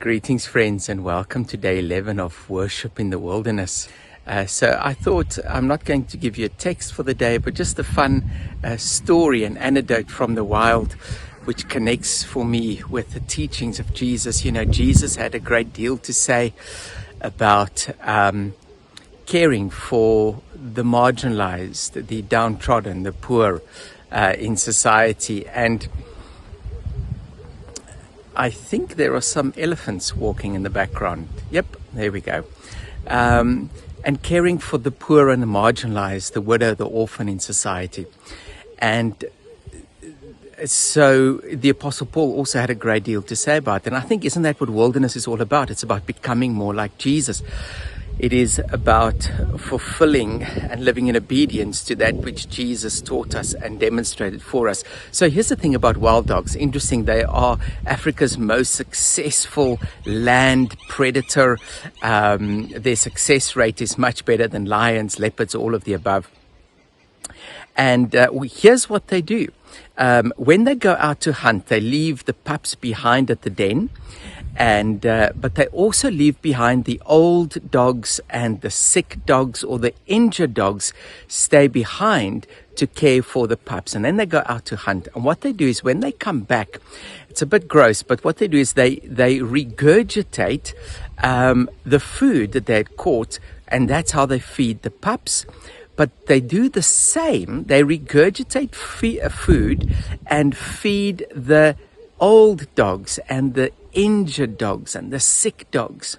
Greetings, friends, and welcome to day 11 of Worship in the Wilderness. So I thought I'm not going to give you a text for the day, but just a fun story, an anecdote from the wild, which connects for me with the teachings of Jesus. You know, Jesus had a great deal to say about caring for the marginalized, the downtrodden, the poor in society. And I think there are some elephants walking in the background. Yep, there we go. And caring for the poor and the marginalized, the widow, the orphan in society. And so the Apostle Paul also had a great deal to say about it. And I think, isn't that what wilderness is all about? It's about becoming more like Jesus. It is about fulfilling and living in obedience to that which Jesus taught us and demonstrated for us. So here's the thing about wild dogs. Interesting, they are Africa's most successful land predator. Their success rate is much better than lions, leopards, all of the above. And here's what they do. When they go out to hunt, they leave the pups behind at the den. And but they also leave behind the old dogs, and the sick dogs or the injured dogs stay behind to care for the pups. And then they go out to hunt. And what they do is when they come back, it's a bit gross, but what they do is they regurgitate the food that they had caught, and that's how they feed the pups. But they do the same. They regurgitate food and feed the old dogs and the injured dogs and the sick dogs.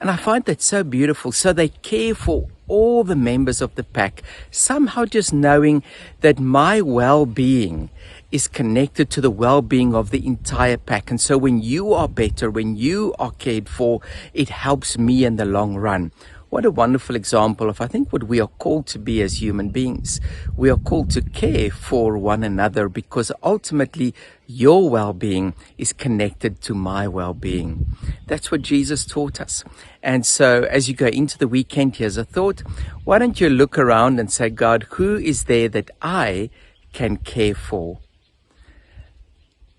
And I find that so beautiful. So they care for all the members of the pack, somehow just knowing that my well-being is connected to the well-being of the entire pack. And so when you are better, when you are cared for, it helps me in the long run. What a wonderful example of, I think, what we are called to be as human beings. We are called to care for one another because ultimately your well-being is connected to my well-being. That's what Jesus taught us. And so as you go into the weekend, here's a thought. Why don't you look around and say, God, who is there that I can care for?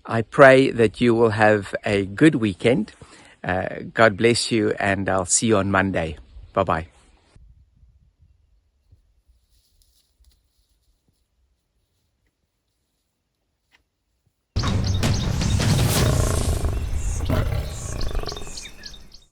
I pray that you will have a good weekend. God bless you, and I'll see you on Monday. Bye-bye.